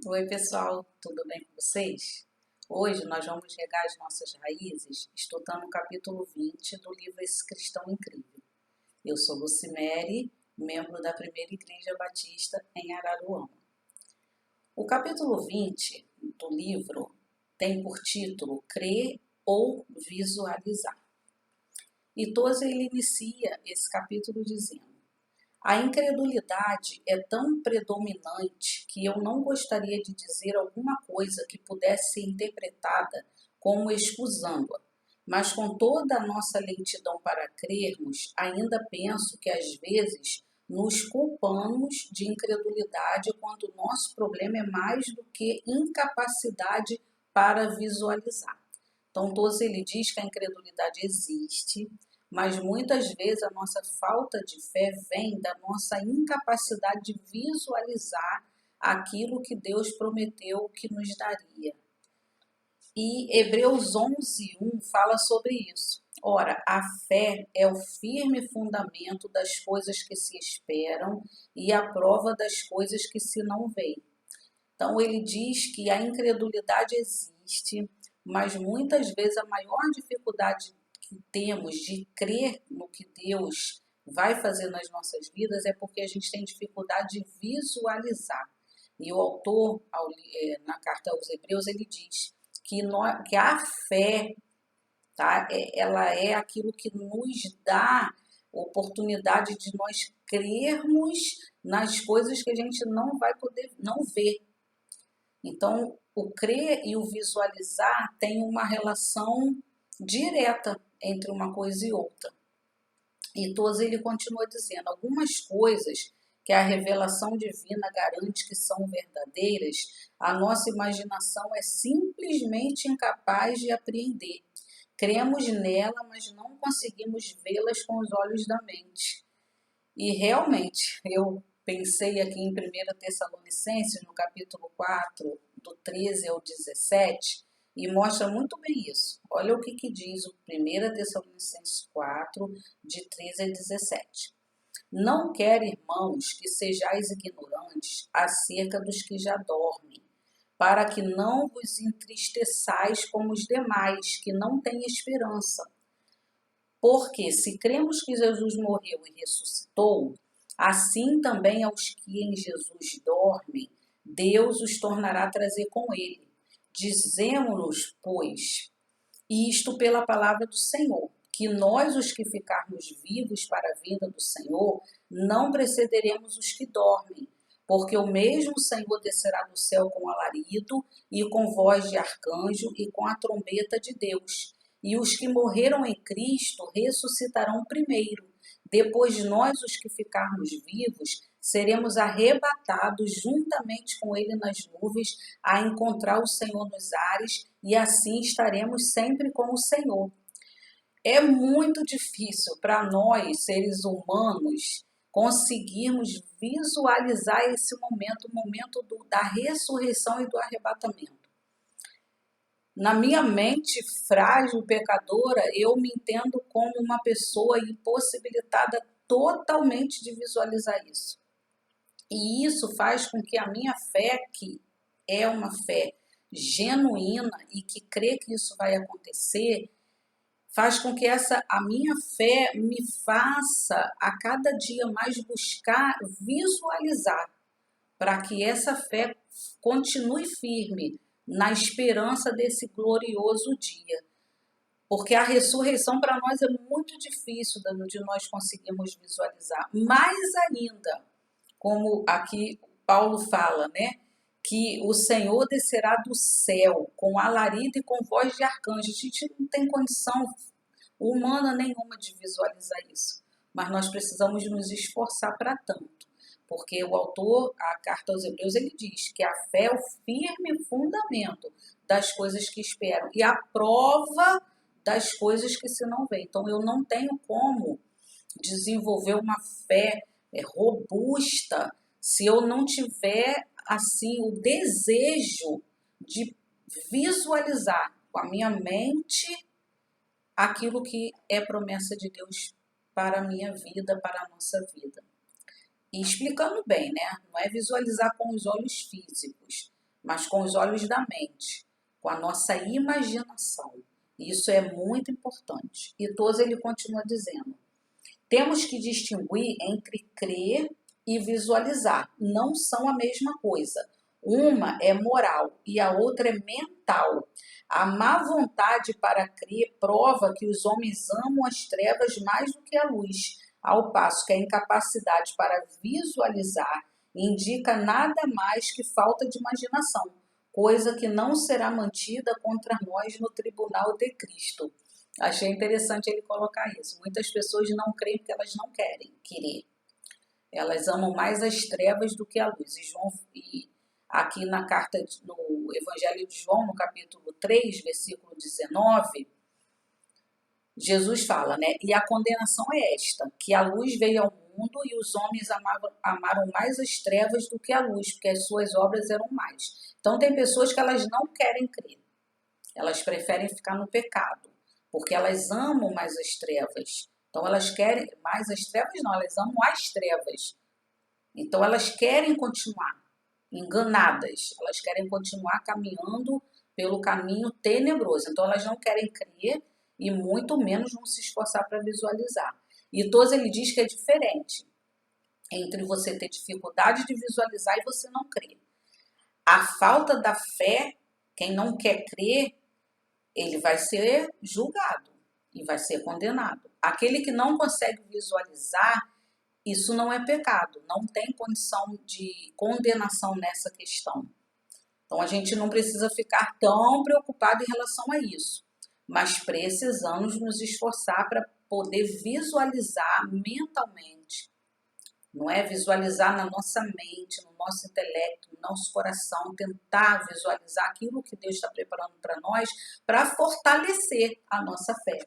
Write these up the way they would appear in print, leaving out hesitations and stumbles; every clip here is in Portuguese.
Oi, pessoal, tudo bem com vocês? Hoje nós vamos regar as nossas raízes estudando o capítulo 20 do livro Esse Cristão Incrível. Eu sou Lucimere, membro da Primeira Igreja Batista em Araruama. O capítulo 20 do livro tem por título Crer ou Visualizar. E Tozer ele inicia esse capítulo dizendo: a incredulidade é tão predominante que eu não gostaria de dizer alguma coisa que pudesse ser interpretada como excusando-a, mas com toda a nossa lentidão para crermos, ainda penso que às vezes nos culpamos de incredulidade quando o nosso problema é mais do que incapacidade para visualizar. Então, Tozer ele diz que a incredulidade existe, mas muitas vezes a nossa falta de fé vem da nossa incapacidade de visualizar aquilo que Deus prometeu que nos daria. E Hebreus 11:1 fala sobre isso. Ora, a fé é o firme fundamento das coisas que se esperam e a prova das coisas que se não veem. Então, ele diz que a incredulidade existe, mas muitas vezes a maior dificuldade que temos de crer no que Deus vai fazer nas nossas vidas é porque a gente tem dificuldade de visualizar. E o autor, na carta aos Hebreus, ele diz que a fé, tá, ela é aquilo que nos dá oportunidade de nós crermos nas coisas que a gente não vai poder não ver. Então, o crer e o visualizar têm uma relação direta entre uma coisa e outra. E Tozer ele continua dizendo, algumas coisas que a revelação divina garante que são verdadeiras, a nossa imaginação é simplesmente incapaz de apreender. Cremos nela, mas não conseguimos vê-las com os olhos da mente. E realmente, eu pensei aqui em 1 Tessalonicenses, no capítulo 4, do 13 ao 17, e mostra muito bem isso. Olha o que diz o 1 Tessalonicenses 4, de 13 a 17. Não quero, irmãos, que sejais ignorantes acerca dos que já dormem, para que não vos entristeçais como os demais, que não têm esperança. Porque se cremos que Jesus morreu e ressuscitou, assim também aos que em Jesus dormem, Deus os tornará a trazer com ele. Dizemos-nos, pois, isto pela palavra do Senhor, que nós, os que ficarmos vivos para a vinda do Senhor, não precederemos os que dormem, porque o mesmo Senhor descerá do céu com alarido e com voz de arcanjo e com a trombeta de Deus. E os que morreram em Cristo ressuscitarão primeiro. Depois nós, os que ficarmos vivos, seremos arrebatados juntamente com ele nas nuvens a encontrar o Senhor nos ares e assim estaremos sempre com o Senhor. É muito difícil para nós, seres humanos, conseguirmos visualizar esse momento, o momento da ressurreição e do arrebatamento. Na minha mente frágil, pecadora, eu me entendo como uma pessoa impossibilitada totalmente de visualizar isso. E isso faz com que a minha fé, que é uma fé genuína e que crê que isso vai acontecer, faz com que a minha fé me faça a cada dia mais buscar visualizar, para que essa fé continue firme na esperança desse glorioso dia. Porque a ressurreição para nós é muito difícil de nós conseguirmos visualizar. Mais ainda, como aqui Paulo fala, né? Que o Senhor descerá do céu com alarido e com voz de arcanjo. A gente não tem condição humana nenhuma de visualizar isso, mas nós precisamos nos esforçar para tanto, porque o autor, a carta aos Hebreus, ele diz que a fé é o firme fundamento das coisas que esperam e a prova das coisas que se não vê. Então eu não tenho como desenvolver uma fé robusta se eu não tiver assim o desejo de visualizar com a minha mente aquilo que é promessa de Deus para a minha vida, para a nossa vida. E explicando bem, né? Não é visualizar com os olhos físicos, mas com os olhos da mente, com a nossa imaginação. Isso é muito importante. E Tozer ele continua dizendo: temos que distinguir entre crer e visualizar. Não são a mesma coisa. Uma é moral e a outra é mental. A má vontade para crer prova que os homens amam as trevas mais do que a luz, ao passo que a incapacidade para visualizar indica nada mais que falta de imaginação, coisa que não será mantida contra nós no tribunal de Cristo. Achei interessante ele colocar isso. Muitas pessoas não creem porque elas não querem querer. Elas amam mais as trevas do que a luz. E aqui na carta, no Evangelho de João, no capítulo 3, versículo 19, Jesus fala, né? E a condenação é esta, que a luz veio ao mundo e os homens amaram mais as trevas do que a luz, porque as suas obras eram mais. Então tem pessoas que elas não querem crer. Elas preferem ficar no pecado, porque elas amam mais as trevas. Então elas querem mais as trevas, não, elas amam as trevas. Então elas querem continuar enganadas, elas querem continuar caminhando pelo caminho tenebroso. Então elas não querem crer e muito menos vão se esforçar para visualizar. E Tozer ele diz que é diferente entre você ter dificuldade de visualizar e você não crer. A falta da fé, quem não quer crer, ele vai ser julgado e vai ser condenado. Aquele que não consegue visualizar, isso não é pecado, não tem condição de condenação nessa questão. Então a gente não precisa ficar tão preocupado em relação a isso, mas precisamos nos esforçar para poder visualizar mentalmente. Não é visualizar na nossa mente, no nosso intelecto, no nosso coração, tentar visualizar aquilo que Deus está preparando para nós, para fortalecer a nossa fé.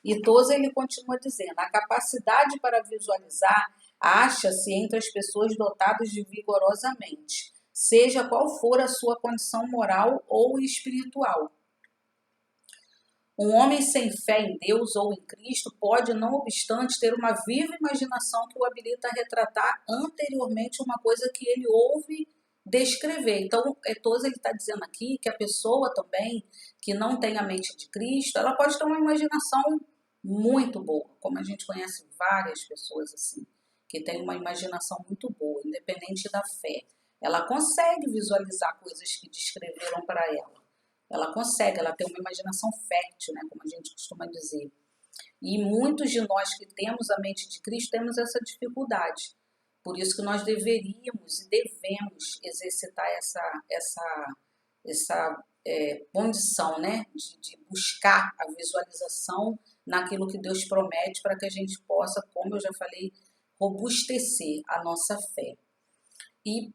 E Tozer ele continua dizendo: a capacidade para visualizar acha-se entre as pessoas dotadas de vigorosamente, seja qual for a sua condição moral ou espiritual. Um homem sem fé em Deus ou em Cristo pode, não obstante, ter uma viva imaginação que o habilita a retratar anteriormente uma coisa que ele ouve descrever. Então, Tozer ele está dizendo aqui que a pessoa também que não tem a mente de Cristo, ela pode ter uma imaginação muito boa, como a gente conhece várias pessoas assim, que tem uma imaginação muito boa, independente da fé. Ela consegue visualizar coisas que descreveram para ela. Ela consegue, ela tem uma imaginação fértil, né, como a gente costuma dizer. E muitos de nós que temos a mente de Cristo temos essa dificuldade. Por isso que nós deveríamos e devemos exercitar essa condição, né, de buscar a visualização naquilo que Deus promete para que a gente possa, como eu já falei, robustecer a nossa fé. E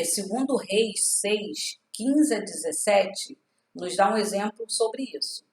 segundo Reis 6, 15 a 17, nos dá um exemplo sobre isso.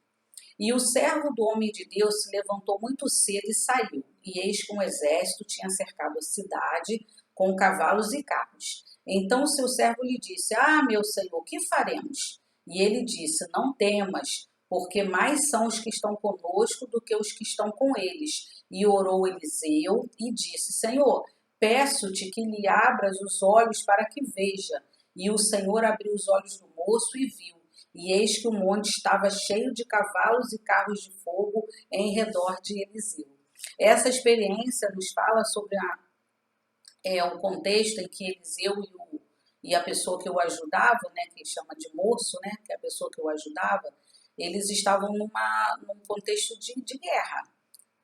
E o servo do homem de Deus se levantou muito cedo e saiu, e eis que um exército tinha cercado a cidade com cavalos e carros. Então o seu servo lhe disse: ah, meu senhor, que faremos? E ele disse: não temas, porque mais são os que estão conosco do que os que estão com eles. E orou Eliseu e disse: Senhor, peço-te que lhe abras os olhos para que veja. E o Senhor abriu os olhos do moço e viu. E eis que o monte estava cheio de cavalos e carros de fogo em redor de Eliseu. Essa experiência nos fala sobre o contexto em que Eliseu e a pessoa que o ajudava, né, que chama de moço, né, que é a pessoa que o ajudava, eles estavam num contexto de guerra.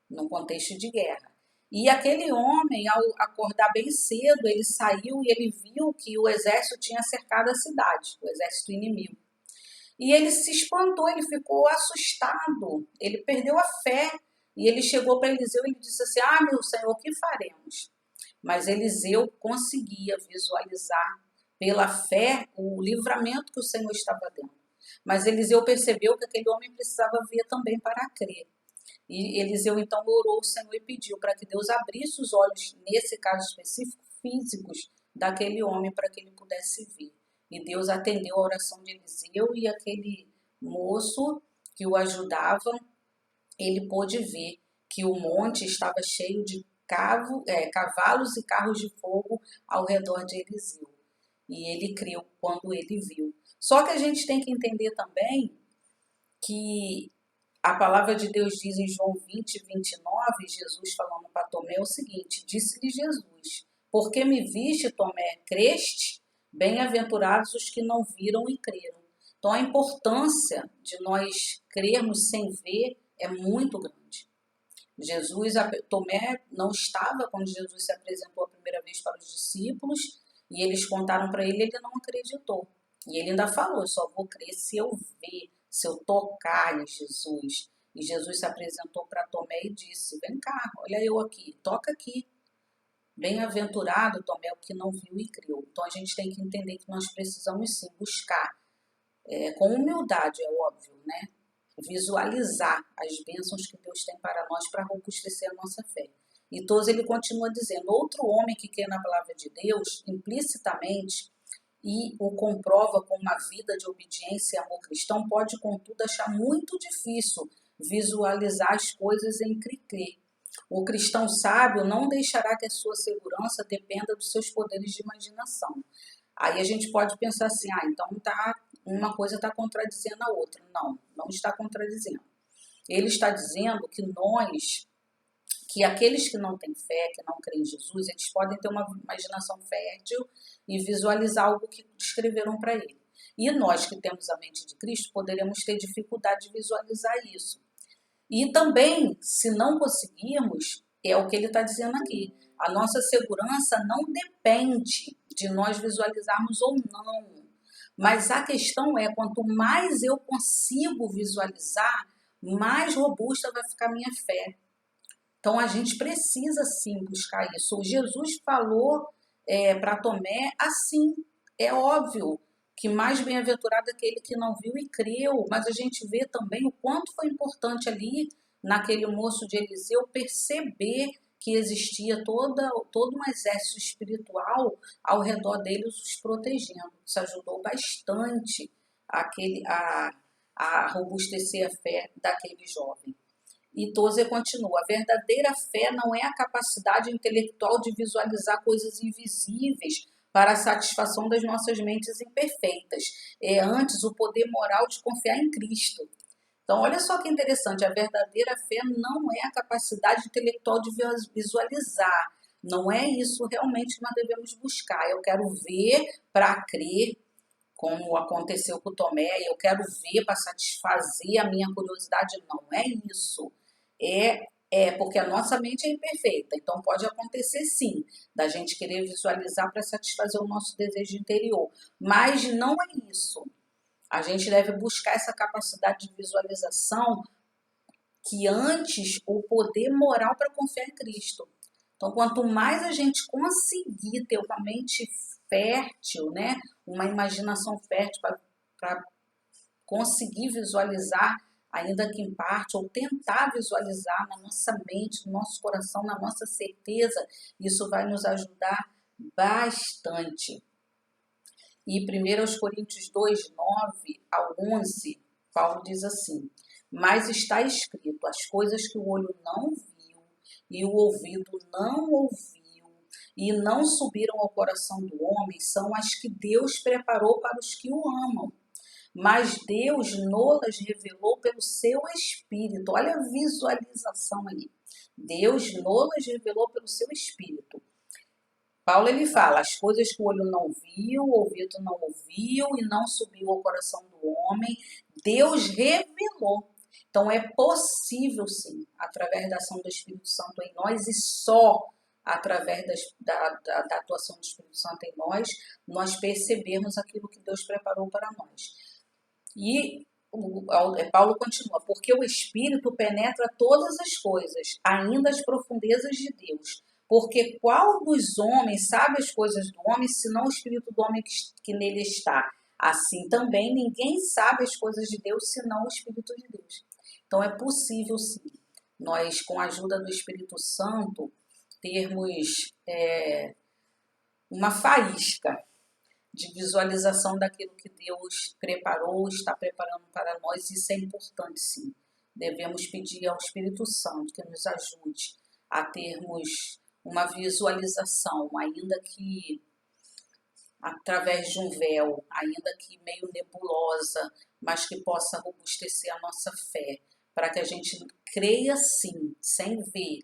Num contexto de guerra. E aquele homem, ao acordar bem cedo, ele saiu e ele viu que o exército tinha cercado a cidade, o exército inimigo. E ele se espantou, ele ficou assustado, ele perdeu a fé. E ele chegou para Eliseu e ele disse assim: ah, meu senhor, o que faremos? Mas Eliseu conseguia visualizar pela fé o livramento que o Senhor estava dando. Mas Eliseu percebeu que aquele homem precisava ver também para crer. E Eliseu então orou ao Senhor e pediu para que Deus abrisse os olhos, nesse caso específico, físicos daquele homem para que ele pudesse ver. E Deus atendeu a oração de Eliseu e aquele moço que o ajudava, ele pôde ver que o monte estava cheio de cavalos e carros de fogo ao redor de Eliseu. e ele creu quando ele viu. Só que a gente tem que entender também que a palavra de Deus diz em João 20, 29, Jesus falando para Tomé o seguinte: disse-lhe Jesus, porque me viste, Tomé, creste? Bem-aventurados os que não viram e creram. Então a importância de nós crermos sem ver é muito grande. Tomé não estava quando Jesus se apresentou a primeira vez para os discípulos e eles contaram para ele, ele não acreditou. E ele ainda falou: eu só vou crer se eu ver, se eu tocar em Jesus. E Jesus se apresentou para Tomé e disse: vem cá, olha eu aqui, toca aqui. Bem-aventurado, Tomé, o que não viu e creu. Então a gente tem que entender que nós precisamos sim buscar, com humildade, é óbvio, né? Visualizar as bênçãos que Deus tem para nós para robustecer a nossa fé. E todos ele continua dizendo: outro homem que crê na palavra de Deus, implicitamente, e o comprova com uma vida de obediência e amor cristão, pode, contudo, achar muito difícil visualizar as coisas em que crê. O cristão sábio não deixará que a sua segurança dependa dos seus poderes de imaginação. Aí a gente pode pensar assim: então uma coisa está contradizendo a outra. Não, não está contradizendo. Ele está dizendo que aqueles que não têm fé, que não creem em Jesus, eles podem ter uma imaginação fértil e visualizar algo que escreveram para ele. E nós que temos a mente de Cristo poderemos ter dificuldade de visualizar isso. E também, se não conseguirmos, é o que ele está dizendo aqui, a nossa segurança não depende de nós visualizarmos ou não. Mas a questão é, quanto mais eu consigo visualizar, mais robusta vai ficar a minha fé. Então, a gente precisa, sim, buscar isso. O Jesus falou para Tomé assim, é óbvio que mais bem-aventurado é aquele que não viu e creu, mas a gente vê também o quanto foi importante ali, naquele moço de Eliseu, perceber que existia todo um exército espiritual ao redor deles os protegendo. Isso ajudou bastante a robustecer a fé daquele jovem. E Tozer continua: a verdadeira fé não é a capacidade intelectual de visualizar coisas invisíveis para a satisfação das nossas mentes imperfeitas. É antes o poder moral de confiar em Cristo. Então, olha só que interessante, a verdadeira fé não é a capacidade intelectual de visualizar. Não é isso realmente que nós devemos buscar. Eu quero ver para crer, como aconteceu com o Tomé, eu quero ver para satisfazer a minha curiosidade. Não é isso. Porque a nossa mente é imperfeita, então pode acontecer sim, da gente querer visualizar para satisfazer o nosso desejo interior, mas não é isso. A gente deve buscar essa capacidade de visualização que antes o poder moral para confiar em Cristo. Então, quanto mais a gente conseguir ter uma mente fértil, né, uma imaginação fértil para conseguir visualizar, ainda que em parte, ou tentar visualizar na nossa mente, no nosso coração, na nossa certeza, isso vai nos ajudar bastante. E 1 Coríntios 2, 9 ao 11, Paulo diz assim: mas está escrito, as coisas que o olho não viu e o ouvido não ouviu e não subiram ao coração do homem são as que Deus preparou para os que o amam. Mas Deus nolas revelou pelo seu Espírito. Olha a visualização aí. Deus nolas revelou pelo seu Espírito. Paulo ele fala: as coisas que o olho não viu, o ouvido não ouviu e não subiu ao coração do homem, Deus revelou. Então é possível sim, através da ação do Espírito Santo em nós e só através da atuação do Espírito Santo em nós percebermos aquilo que Deus preparou para nós. E Paulo continua: porque o Espírito penetra todas as coisas, ainda as profundezas de Deus. Porque qual dos homens sabe as coisas do homem, senão o Espírito do homem que nele está? Assim também ninguém sabe as coisas de Deus, senão o Espírito de Deus. Então é possível sim, nós com a ajuda do Espírito Santo, termos uma faísca de visualização daquilo que Deus preparou, está preparando para nós. Isso é importante sim. Devemos pedir ao Espírito Santo que nos ajude a termos uma visualização, ainda que através de um véu, ainda que meio nebulosa, mas que possa robustecer a nossa fé, para que a gente creia sim, sem ver,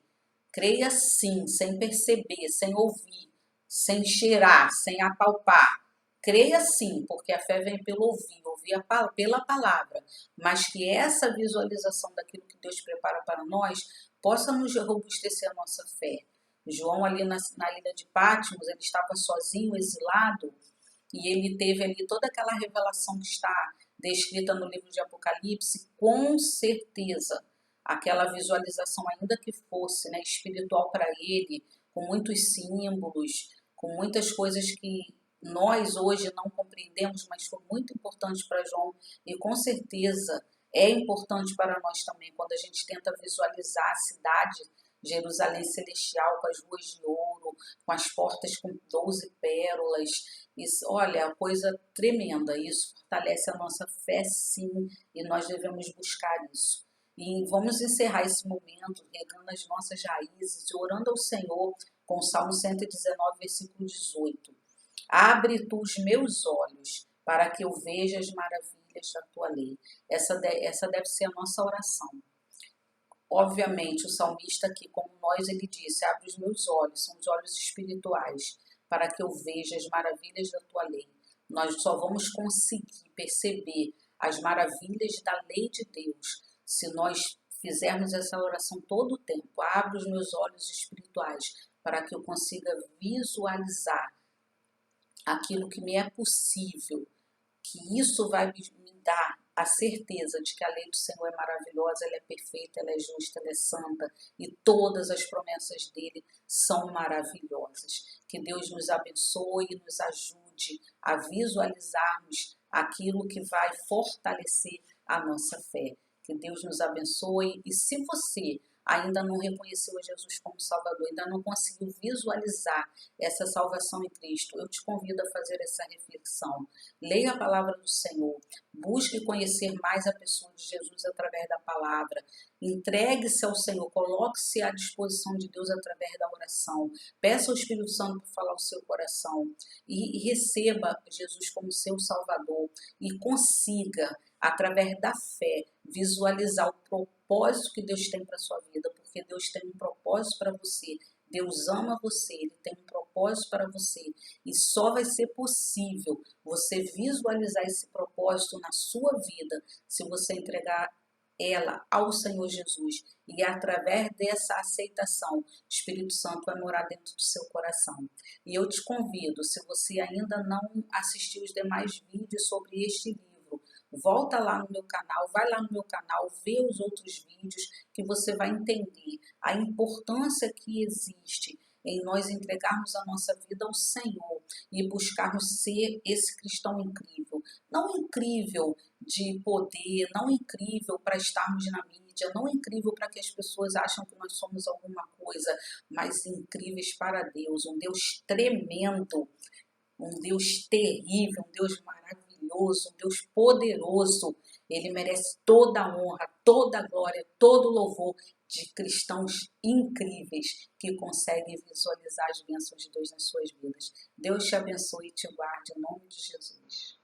creia sim, sem perceber, sem ouvir, sem cheirar, sem apalpar. Creia sim, porque a fé vem pelo ouvir, pela palavra, mas que essa visualização daquilo que Deus prepara para nós possa nos robustecer a nossa fé. João ali na ilha de Patmos, ele estava sozinho, exilado, e ele teve ali toda aquela revelação que está descrita no livro de Apocalipse, com certeza, aquela visualização, ainda que fosse, né, espiritual para ele, com muitos símbolos, com muitas coisas que nós hoje não compreendemos, mas foi muito importante para João, e com certeza é importante para nós também, quando a gente tenta visualizar a cidade Jerusalém celestial, com as ruas de ouro, com as portas com 12 pérolas. Isso, olha, coisa tremenda. Isso fortalece a nossa fé, sim, e nós devemos buscar isso. E vamos encerrar esse momento regando as nossas raízes e orando ao Senhor com o Salmo 119, versículo 18. Abre tu os meus olhos para que eu veja as maravilhas da tua lei. Essa deve ser a nossa oração. Obviamente, o salmista aqui, como nós, ele disse, abre os meus olhos, são os olhos espirituais, para que eu veja as maravilhas da tua lei. Nós só vamos conseguir perceber as maravilhas da lei de Deus se nós fizermos essa oração todo o tempo. Abre os meus olhos espirituais, para que eu consiga visualizar aquilo que me é possível, que isso vai me dar a certeza de que a lei do Senhor é maravilhosa, ela é perfeita, ela é justa, ela é santa e todas as promessas dele são maravilhosas. Que Deus nos abençoe e nos ajude a visualizarmos aquilo que vai fortalecer a nossa fé. Que Deus nos abençoe e se você ainda não reconheceu a Jesus como Salvador, ainda não conseguiu visualizar essa salvação em Cristo, eu te convido a fazer essa reflexão. Leia a palavra do Senhor, busque conhecer mais a pessoa de Jesus através da palavra, entregue-se ao Senhor, coloque-se à disposição de Deus através da oração, peça ao Espírito Santo para falar o seu coração e receba Jesus como seu Salvador e consiga, através da fé, visualizar o propósito que Deus tem para a sua vida, porque Deus tem um propósito para você. Deus ama você, Ele tem um propósito para você e só vai ser possível você visualizar esse propósito na sua vida se você entregar ela ao Senhor Jesus e através dessa aceitação, o Espírito Santo vai morar dentro do seu coração. E eu te convido, se você ainda não assistiu os demais vídeos sobre este livro, volta lá no meu canal, vai lá no meu canal, vê os outros vídeos que você vai entender a importância que existe em nós entregarmos a nossa vida ao Senhor e buscarmos ser esse cristão incrível. Não incrível de poder, não incrível para estarmos na mídia, não incrível para que as pessoas acham que nós somos alguma coisa, mas incríveis para Deus, um Deus tremendo, um Deus terrível, um Deus maravilhoso, um Deus poderoso. Ele merece toda a honra, toda a glória, todo o louvor de cristãos incríveis que conseguem visualizar as bênçãos de Deus nas suas vidas. Deus te abençoe e te guarde em nome de Jesus.